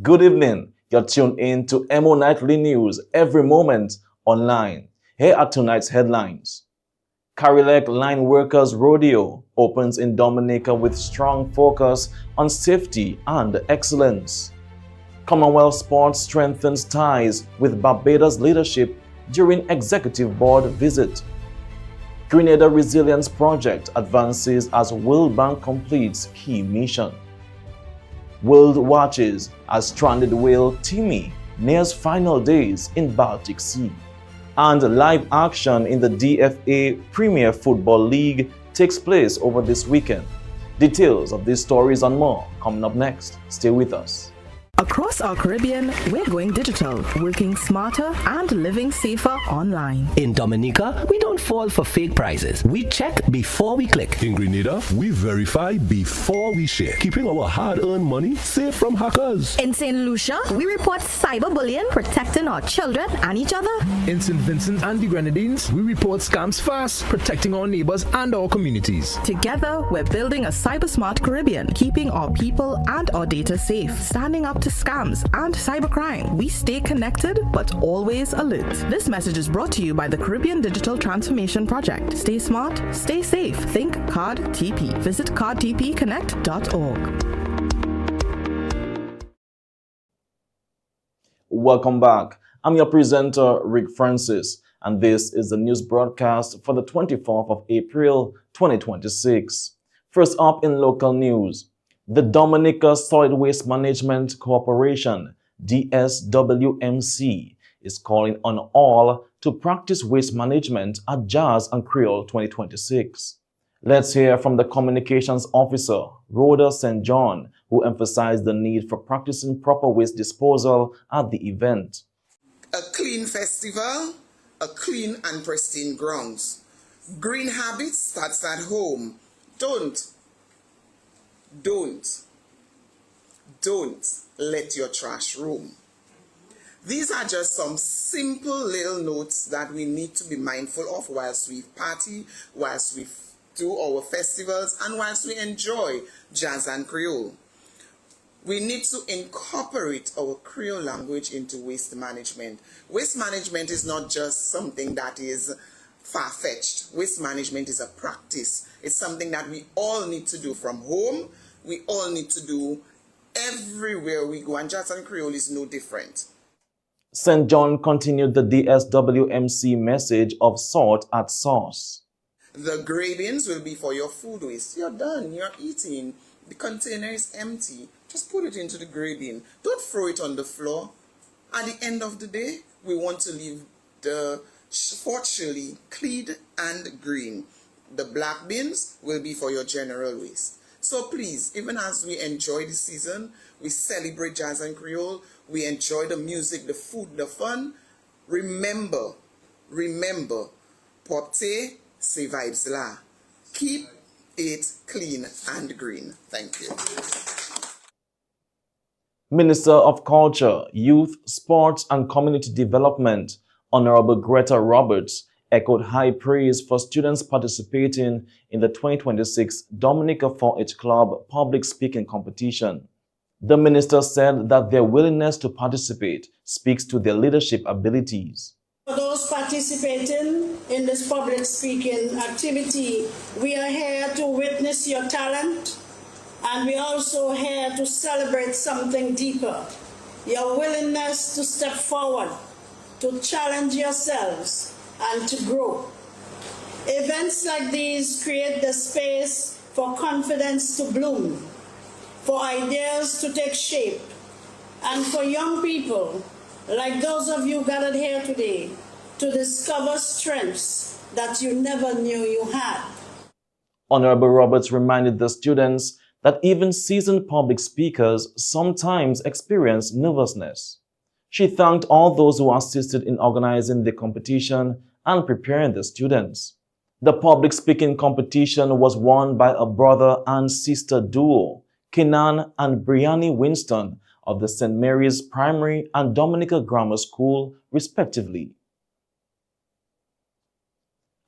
Good evening. You're tuned in to EmoNews every moment online. Here are tonight's headlines. Creole Line Workers Rodeo opens in Dominica with strong focus on safety and excellence. Commonwealth Sports strengthens ties with Barbados leadership during executive board visit. Grenada Resilience Project advances as World Bank completes key mission. World watches as stranded whale Timmy nears final days in Baltic Sea. And live action in the DFA Premier Football League takes place over this weekend. Details of these stories and more coming up next. Stay with us. Across our Caribbean, we're going digital, working smarter and living safer online. In Dominica, we don't fall for fake prizes. We check before we click. In Grenada, we verify before we share, keeping our hard-earned money safe from hackers. In St. Lucia, we report cyberbullying, protecting our children and each other. In St. Vincent and the Grenadines, we report scams fast, protecting our neighbors and our communities. Together, we're building a cyber-smart Caribbean, keeping our people and our data safe, standing up to scams and cybercrime. We stay connected, but always alert. This message is brought to you by the Caribbean Digital Transformation Project. Stay smart, stay safe. Think Card TP. Visit cardtpconnect.org. Welcome back. I'm your presenter, Rick Francis, and this is the news broadcast for the 24th of April, 2026. First up in local news, the Dominica Solid Waste Management Corporation, DSWMC, is calling on all to practice waste management at Jazz and Creole 2026. Let's hear from the Communications Officer, Rhoda St. John, who emphasized the need for practicing proper waste disposal at the event. A clean festival, a clean and pristine grounds. Green habits starts at home. Don't let your trash roam. These are just some simple little notes that we need to be mindful of whilst we party, whilst we do our festivals, and whilst we enjoy Jazz and Creole. We need to incorporate our Creole language into waste management. Waste management is not just something that is far-fetched. Waste management is a practice. It's something that we all need to do from home. We all need to do everywhere we go, and Jazz and Creole is no different. St. John continued the DSWMC message of salt at source. The gray bins will be for your food waste. You're done, you're eating. The container is empty. Just put it into the gray bin. Don't throw it on the floor. At the end of the day, we want to leave the Fort Shirley clean and green. The black bins will be for your general waste. So please, even as we enjoy the season, we celebrate Jazz and Creole, we enjoy the music, the food, the fun, remember, Popte, c'est vibes la. Keep it clean and green. Thank you. Minister of Culture, Youth, Sports and Community Development, Honorable Greta Roberts, echoed high praise for students participating in the 2026 Dominica 4-H Club Public Speaking Competition. The minister said that their willingness to participate speaks to their leadership abilities. For those participating in this public speaking activity, we are here to witness your talent, and we are also here to celebrate something deeper, your willingness to step forward, to challenge yourselves, and to grow. Events like these create the space for confidence to bloom, for ideas to take shape, and for young people, like those of you gathered here today, to discover strengths that you never knew you had. Honorable Roberts reminded the students that even seasoned public speakers sometimes experience nervousness. She thanked all those who assisted in organizing the competition and preparing the students. The public speaking competition was won by a brother and sister duo, Kenan and Brianni Winston of the St. Mary's Primary and Dominica Grammar School, respectively.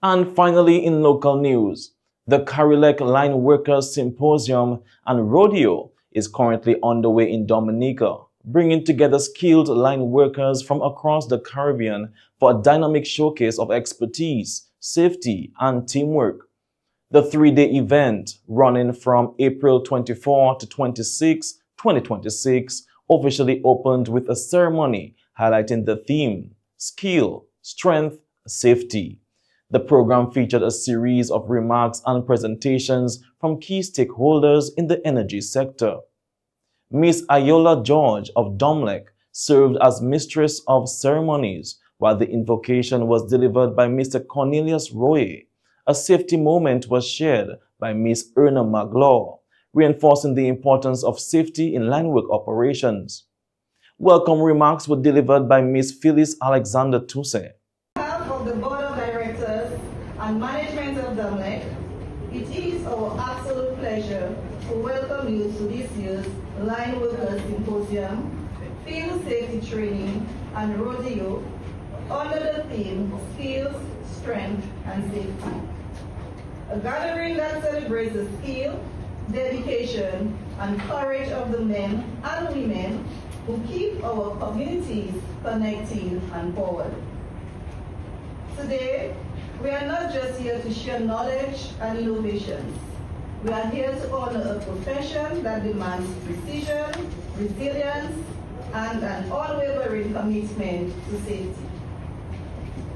And finally, in local news, the Creole Line Workers Symposium and Rodeo is currently underway in Dominica, bringing together skilled line workers from across the Caribbean for a dynamic showcase of expertise, safety, and teamwork. The three-day event, running from April 24 to 26, 2026, officially opened with a ceremony highlighting the theme, Skill, Strength, Safety. The program featured a series of remarks and presentations from key stakeholders in the energy sector. Miss Ayola George of Dominica served as Mistress of Ceremonies, while the invocation was delivered by Mr. Cornelius Roy. A safety moment was shared by Miss Erna Maglaw, reinforcing the importance of safety in line work operations. Welcome remarks were delivered by Miss Phyllis Alexander Toussaint. On behalf of the Board of Directors and Management of Dominica, it is our absolute pleasure to welcome you to this year's Line Workers Symposium, Field Safety Training and Rodeo under the theme Skills, Strength and Safety. A gathering that celebrates the skill, dedication and courage of the men and women who keep our communities connected and forward. Today, we are not just here to share knowledge and innovations. We are here to honor a profession that demands precision, resilience, and an unwavering commitment to safety.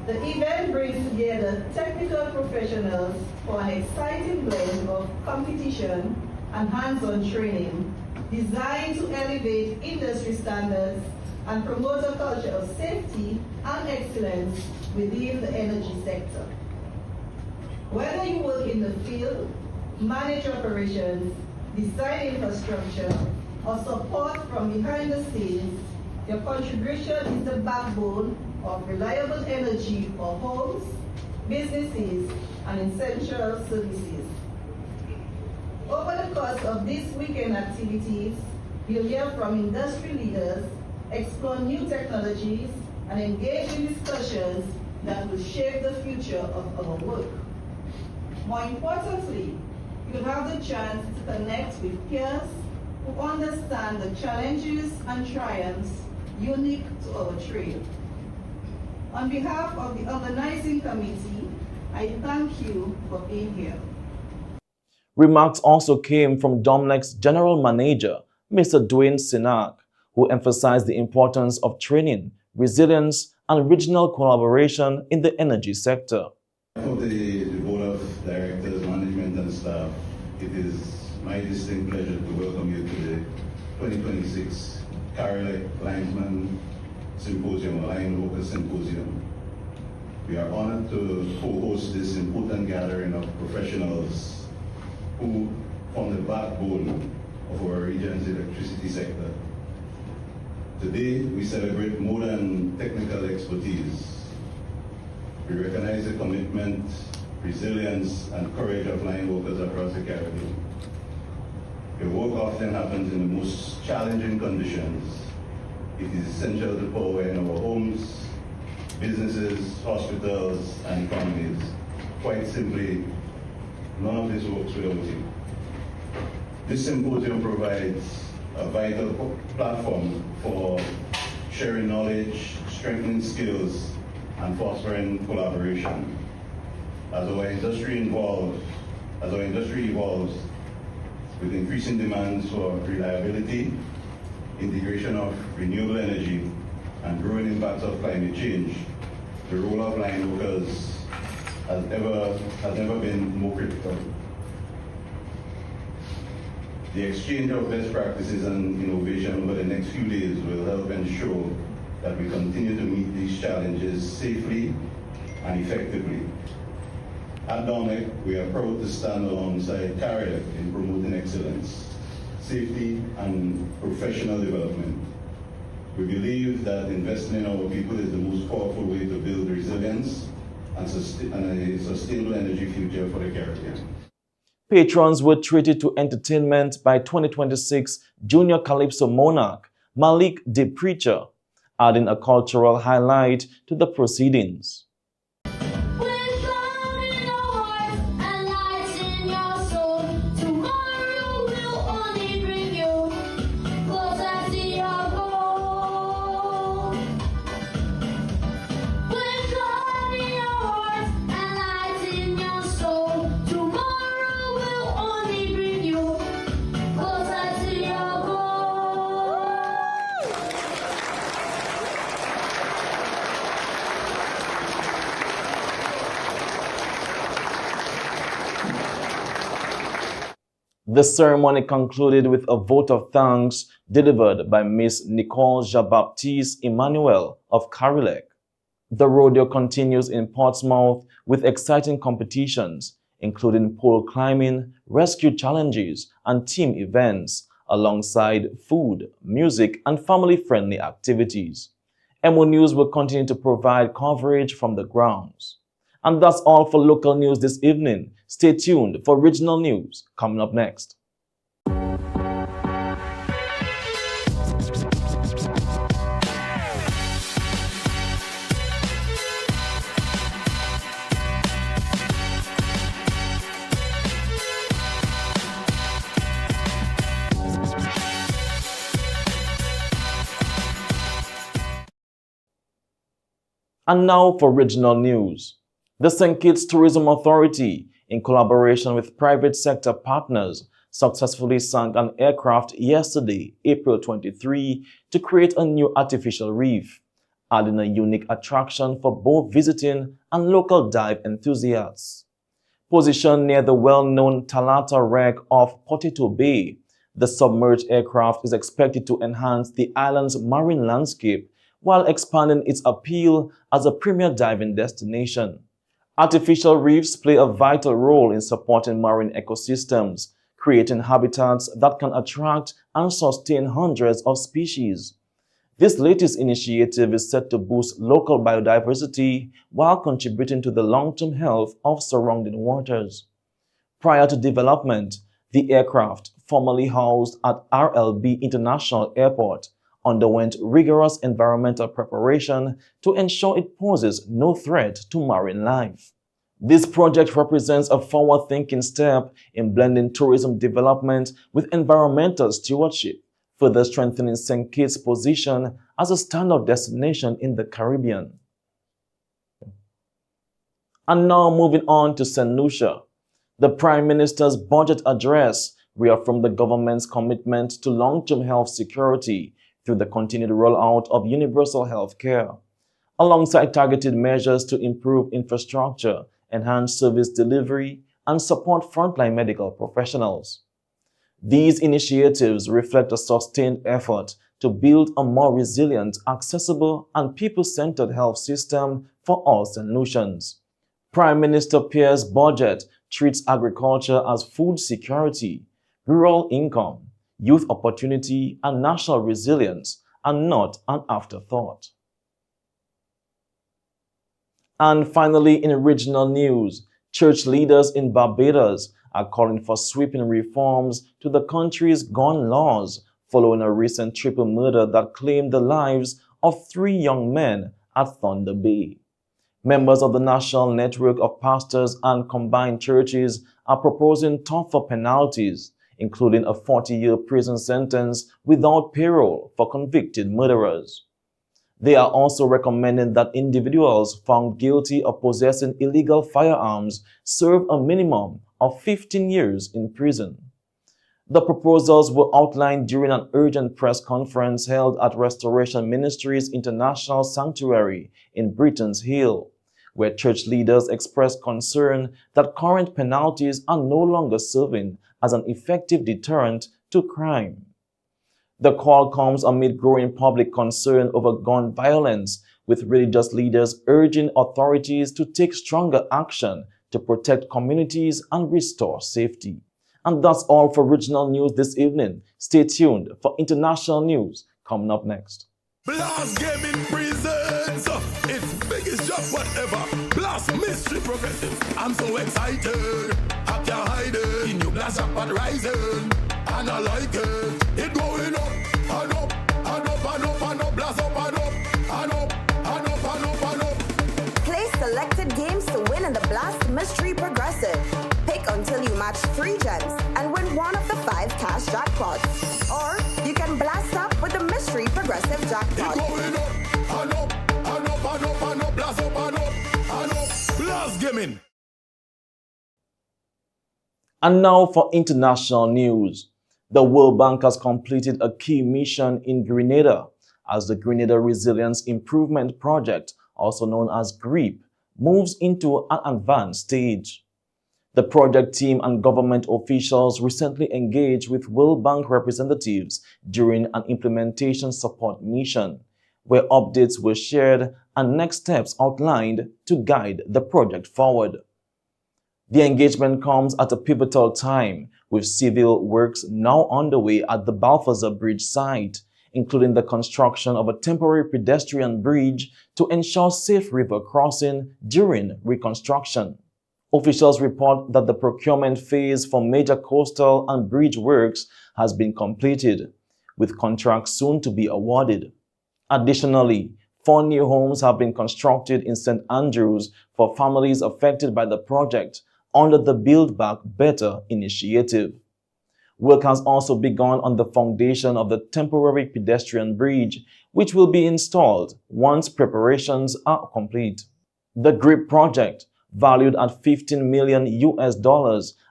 The event brings together technical professionals for an exciting blend of competition and hands-on training designed to elevate industry standards and promote a culture of safety and excellence within the energy sector. Whether you work in the field, manage operations, design infrastructure, or support from behind the scenes, your contribution is the backbone of reliable energy for homes, businesses, and essential services. Over the course of these weekend activities, you'll hear from industry leaders, explore new technologies, and engage in discussions that will shape the future of our work. More importantly, you'll have the chance to connect with peers who understand the challenges and triumphs unique to our trade. On behalf of the organizing committee, I thank you for being here. Remarks also came from Dominica's General Manager, Mr. Dwayne Sinak, who emphasized the importance of training, resilience, and regional collaboration in the energy sector. For the Board of Directors, Management, and staff, it is my distinct pleasure to welcome you to the 2026 Creole Linesman Symposium, Line Workers Symposium. We are honored to co-host this important gathering of professionals who form the backbone of our region's electricity sector. Today, we celebrate more than technical expertise. We recognize the commitment, resilience, and courage of line workers across the Caribbean. Their work often happens in the most challenging conditions. It is essential to power in our homes, businesses, hospitals, and economies. Quite simply, none of this works without you. This symposium provides a vital platform for sharing knowledge, strengthening skills, and fostering collaboration. As our industry evolves with increasing demands for reliability, integration of renewable energy, and growing impacts of climate change, the role of line workers has never been more critical. The exchange of best practices and innovation over the next few days will help ensure that we continue to meet these challenges safely and effectively. At Dominica, we are proud to stand alongside Creole in promoting excellence, safety, and professional development. We believe that investing in our people is the most powerful way to build resilience and a sustainable energy future for the Caribbean. Patrons were treated to entertainment by 2026 Junior Calypso monarch Malik the Preacher, adding a cultural highlight to the proceedings. The ceremony concluded with a vote of thanks delivered by Miss Nicole Jean-Baptiste Emmanuel of Creole. The rodeo continues in Portsmouth with exciting competitions, including pole climbing, rescue challenges, and team events, alongside food, music, and family-friendly activities. EmoNews will continue to provide coverage from the grounds. And that's all for local news this evening. Stay tuned for regional news coming up next. And now for regional news. The St. Kitts Tourism Authority, in collaboration with private sector partners, successfully sank an aircraft yesterday, April 23, to create a new artificial reef, adding a unique attraction for both visiting and local dive enthusiasts. Positioned near the well-known Talata wreck of Potato Bay, the submerged aircraft is expected to enhance the island's marine landscape while expanding its appeal as a premier diving destination. Artificial reefs play a vital role in supporting marine ecosystems, creating habitats that can attract and sustain hundreds of species. This latest initiative is set to boost local biodiversity while contributing to the long-term health of surrounding waters. Prior to development, the aircraft, formerly housed at RLB International Airport, underwent rigorous environmental preparation to ensure it poses no threat to marine life. This project represents a forward-thinking step in blending tourism development with environmental stewardship, further strengthening St. Kitts' position as a standout destination in the Caribbean. And now moving on to St. Lucia. The Prime Minister's budget address reaffirmed the government's commitment to long-term health security through the continued rollout of universal health care, alongside targeted measures to improve infrastructure, enhance service delivery, and support frontline medical professionals. These initiatives reflect a sustained effort to build a more resilient, accessible, and people-centered health system for all St. Lucians. Prime Minister Pierre's budget treats agriculture as food security, rural income, youth opportunity, and national resilience, and not an afterthought. And finally, in regional news, church leaders in Barbados are calling for sweeping reforms to the country's gun laws following a recent triple murder that claimed the lives of 3 young men at Thunder Bay. Members of the National Network of Pastors and Combined Churches are proposing tougher penalties, including a 40-year prison sentence without parole for convicted murderers. They are also recommending that individuals found guilty of possessing illegal firearms serve a minimum of 15 years in prison. The proposals were outlined during an urgent press conference held at Restoration Ministries International Sanctuary in Britons Hill, where church leaders expressed concern that current penalties are no longer serving as an effective deterrent to crime. The call comes amid growing public concern over gun violence, with religious leaders urging authorities to take stronger action to protect communities and restore safety. And that's all for regional news this evening. Stay tuned for international news coming up next. Blast Gaming presents its biggest job ever. Blast Mystery Progressive. I'm so excited. I can't hide it. In new blast jackpot rising. And I like it. It going up and up and up and up and up. Blast up and up and up and up and up and up. Play selected games to win in the Blast Mystery Progressive. Pick until you match 3 gems and win one of the 5 cash jackpots. Or you can blast up with the Mystery Progressive jackpot. It going up and up and up and up and up. Blast up and up and up. Blast Gaming. And now for international news. The World Bank has completed a key mission in Grenada as the Grenada Resilience Improvement Project, also known as GRIP, moves into an advanced stage. The project team and government officials recently engaged with World Bank representatives during an implementation support mission, where updates were shared and next steps outlined to guide the project forward. The engagement comes at a pivotal time, with civil works now underway at the Balthazar Bridge site, including the construction of a temporary pedestrian bridge to ensure safe river crossing during reconstruction. Officials report that the procurement phase for major coastal and bridge works has been completed, with contracts soon to be awarded. Additionally, 4 new homes have been constructed in St. Andrews for families affected by the project under the Build Back Better initiative. Work has also begun on the foundation of the temporary pedestrian bridge, which will be installed once preparations are complete. The GRIP project, valued at $15 million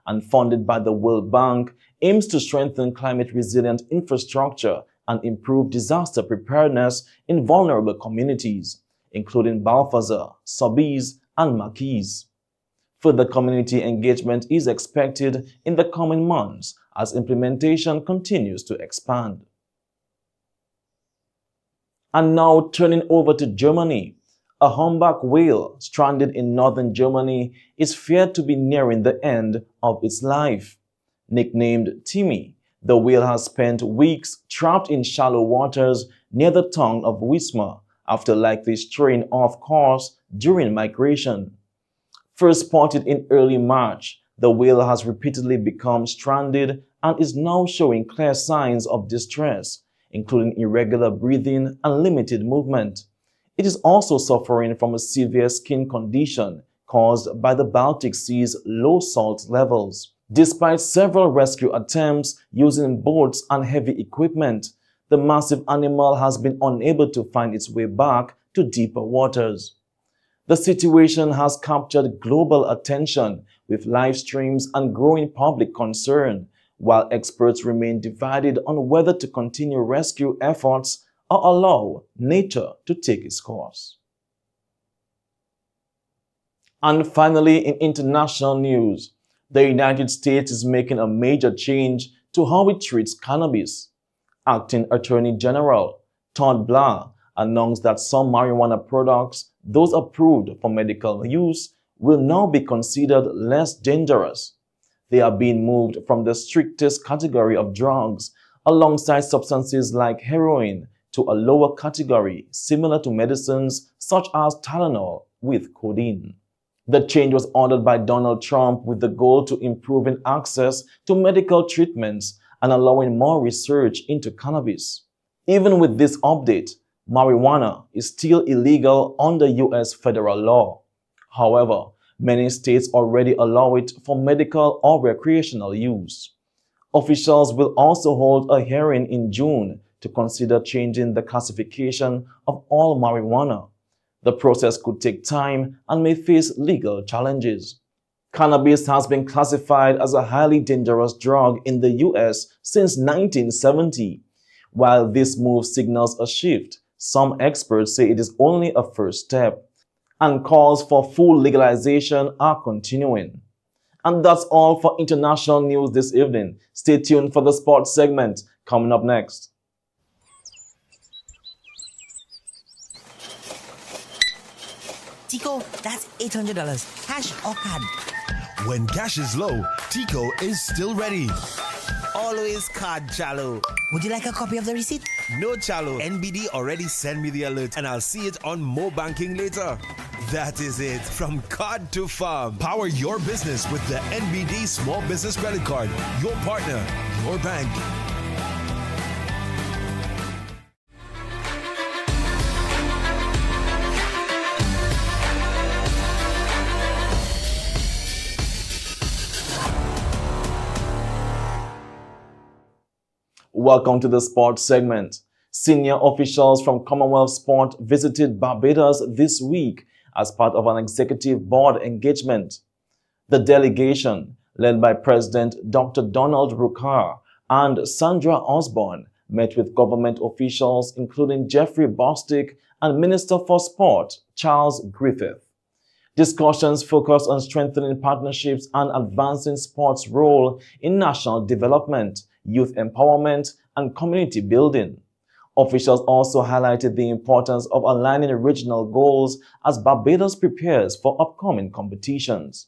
and funded by the World Bank, aims to strengthen climate-resilient infrastructure and improve disaster preparedness in vulnerable communities, including Balthazar, Sobeys, and Maquis. Further community engagement is expected in the coming months as implementation continues to expand. And now turning over to Germany. A humpback whale stranded in northern Germany is feared to be nearing the end of its life. Nicknamed Timmy, the whale has spent weeks trapped in shallow waters near the tongue of Wismar after likely straying off course during migration. First spotted in early March, the whale has repeatedly become stranded and is now showing clear signs of distress, including irregular breathing and limited movement. It is also suffering from a severe skin condition caused by the Baltic Sea's low salt levels. Despite several rescue attempts using boats and heavy equipment, the massive animal has been unable to find its way back to deeper waters. The situation has captured global attention with live streams and growing public concern, while experts remain divided on whether to continue rescue efforts or allow nature to take its course. And finally, in international news, the United States is making a major change to how it treats cannabis. Acting Attorney General Todd Blair announced that some marijuana products, those approved for medical use, will now be considered less dangerous. They are being moved from the strictest category of drugs, alongside substances like heroin, to a lower category similar to medicines such as Tylenol with codeine. The change was ordered by Donald Trump with the goal to improving access to medical treatments and allowing more research into cannabis. Even with this update, marijuana is still illegal under U.S. federal law. However, many states already allow it for medical or recreational use. Officials will also hold a hearing in June to consider changing the classification of all marijuana. The process could take time and may face legal challenges. Cannabis has been classified as a highly dangerous drug in the U.S. since 1970. While this move signals a shift, some experts say it is only a first step, and calls for full legalization are continuing. And that's all for international news this evening. Stay tuned for the sports segment coming up next. Tico, that's $800. Cash or card? When cash is low, Tico is still ready. Always card, Chalo. Would you like a copy of the receipt? No, Chalo. NBD already sent me the alert and I'll see it on Mo Banking later. That is it. From card to farm. Power your business with the NBD Small Business Credit Card. Your partner, your bank. Welcome to the sports segment. Senior officials from Commonwealth Sport visited Barbados this week as part of an executive board engagement. The delegation, led by President Dr. Donald Rukar and Sandra Osborne, met with government officials including Jeffrey Bostic and Minister for Sport Charles Griffith. Discussions focused on strengthening partnerships and advancing sports' role in national development, youth empowerment, and community building. Officials also highlighted the importance of aligning regional goals as Barbados prepares for upcoming competitions.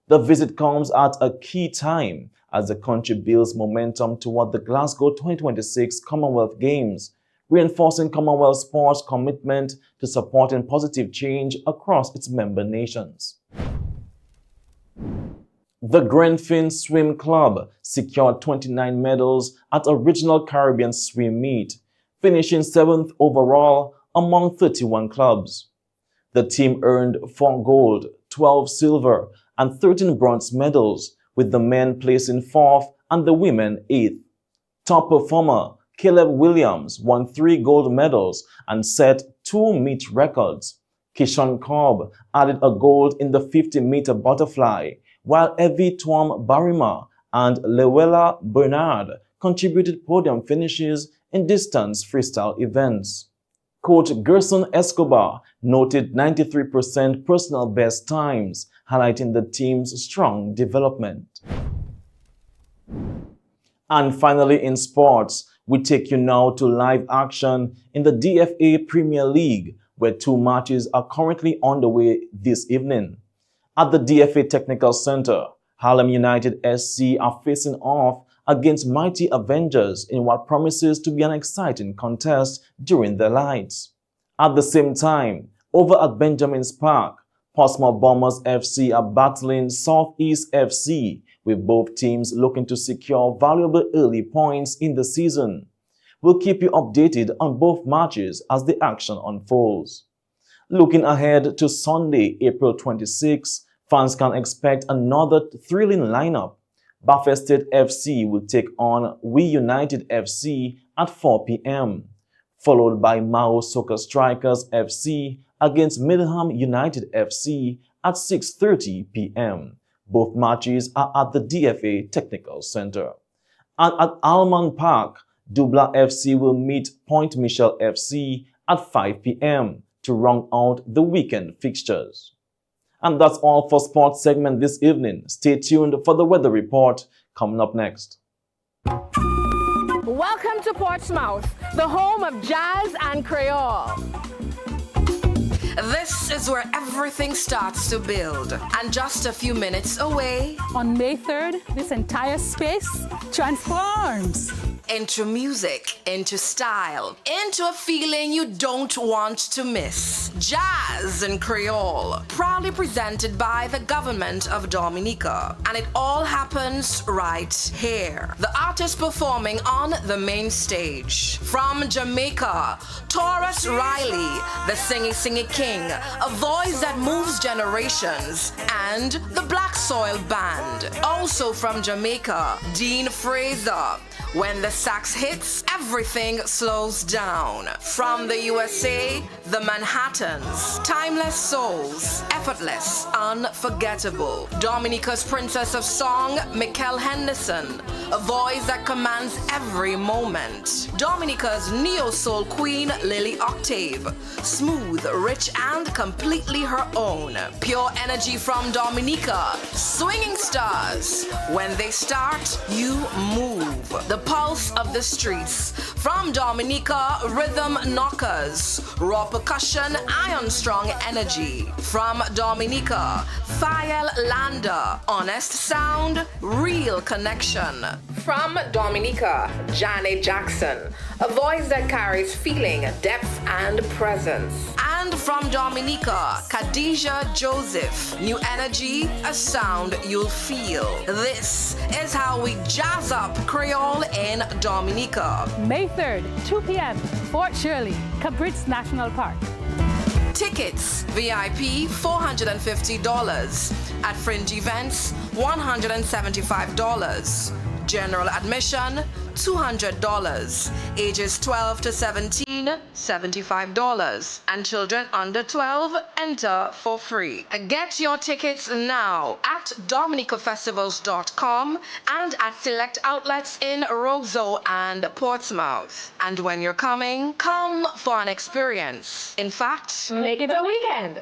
The visit comes at a key time as the country builds momentum toward the Glasgow 2026 Commonwealth Games, reinforcing Commonwealth Sports' commitment to supporting positive change across its member nations. The Grenfell Swim Club secured 29 medals at a regional Caribbean swim meet, finishing 7th overall among 31 clubs. The team earned 4 gold, 12 silver, and 13 bronze medals, with the men placing 4th and the women 8th. Top performer Caleb Williams won 3 gold medals and set 2 meet records. Kishon Cobb added a gold in the 50-meter butterfly, while Evie Tuam Barima and Lewella Bernard contributed podium finishes in distance freestyle events. Coach Gerson Escobar noted 93% personal best times, highlighting the team's strong development. And finally, in sports, we take you now to live action in the DFA Premier League, where 2 matches are currently underway this evening. At the DFA Technical Center, Harlem United SC are facing off against Mighty Avengers in what promises to be an exciting contest during the lights. At the same time, over at Benjamin's Park, Portsmouth Bombers FC are battling Southeast FC, with both teams looking to secure valuable early points in the season. We'll keep you updated on both matches as the action unfolds. Looking ahead to Sunday, April 26, fans can expect another thrilling lineup. Buffett State FC will take on We United FC at 4 p.m., followed by Mao Soccer Strikers FC against Middleham United FC at 6:30 p.m. Both matches are at the DFA Technical Center. And at Alman Park, Dubla FC will meet Point Michel FC at 5 p.m. to round out the weekend fixtures. And that's all for sports segment this evening. Stay tuned for the weather report coming up next. Welcome to Portsmouth, the home of jazz and Creole. This is where everything starts to build. And just a few minutes away, on May 3rd, this entire space transforms into music, into style, into a feeling you don't want to miss. Jazz and Creole, proudly presented by the government of Dominica. And it all happens right here. The artists performing on the main stage. From Jamaica, Taurus Riley, the Singy King, a voice that moves generations, and the Black Soil Band. Also from Jamaica, Dean Fraser. When the sax hits, everything slows down. From the USA, the Manhattans, timeless souls, effortless, unforgettable. Dominica's Princess of Song, Mikkel Henderson, a voice that commands every moment. Dominica's neo-soul queen, Lily Octave, smooth, rich, and completely her own. Pure energy from Dominica, swinging stars. When they start, you move. The pulse of the streets. From Dominica, rhythm knockers, raw percussion, iron-strong energy. From Dominica, File Lander, honest sound, real connection. From Dominica, Janet Jackson, a voice that carries feeling, depth, and presence. And from Dominica, Khadijah Joseph, new energy, a sound you'll feel. This is how we jazz up Creole in Dominica. May 3rd, 2 p.m., Fort Shirley, Cabritz National Park. Tickets, VIP $450. At fringe events, $175. General admission, $200. Ages 12 to 17, $75. And children under 12 enter for free. Get your tickets now at dominicafestivals.com and at select outlets in Roseau and Portsmouth. And when you're coming, come for an experience. In fact, make it a weekend.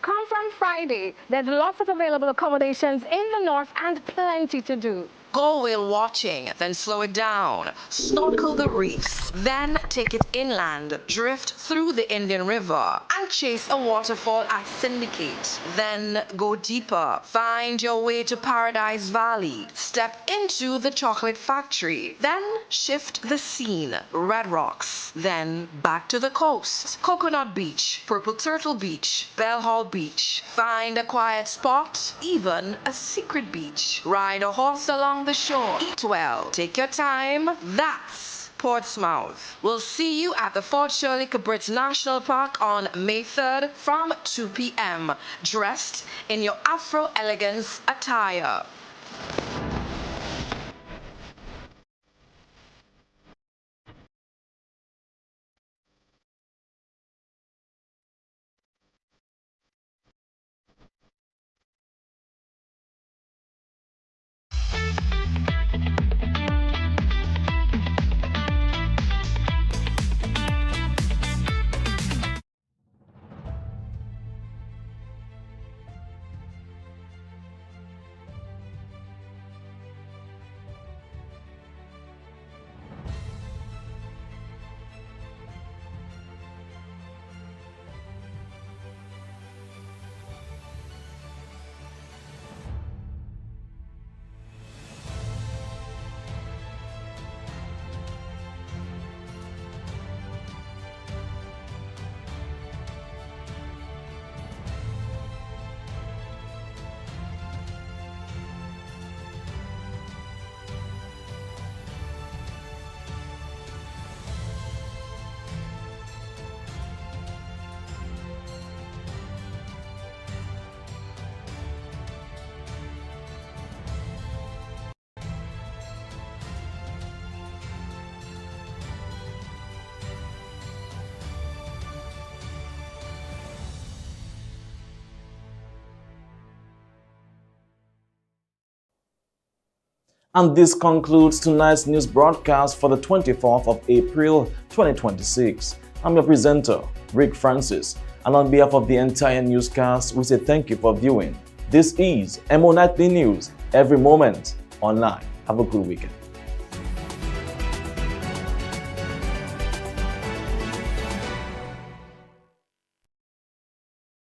Come from Friday. There's lots of available accommodations in the north and plenty to do. Go whale watching, then slow it down. Snorkel the reefs, then take it inland. Drift through the Indian River and chase a waterfall at Syndicate. Then go deeper. Find your way to Paradise Valley. Step into the chocolate factory. Then shift the scene. Red Rocks. Then back to the coast. Coconut Beach, Purple Turtle Beach, Bell Hall Beach. Find a quiet spot, even a secret beach. Ride a horse along the shore. Eat well. Take your time. That's Portsmouth. We'll see you at the Fort Shirley Cabritz National Park on May 3rd from 2 p.m. dressed in your Afro elegance attire. And this concludes tonight's news broadcast for the 24th of April 2026. I'm your presenter, Rick Francis, and on behalf of the entire newscast, we say thank you for viewing. This is Emo Nightly News, every moment online. Have a good weekend.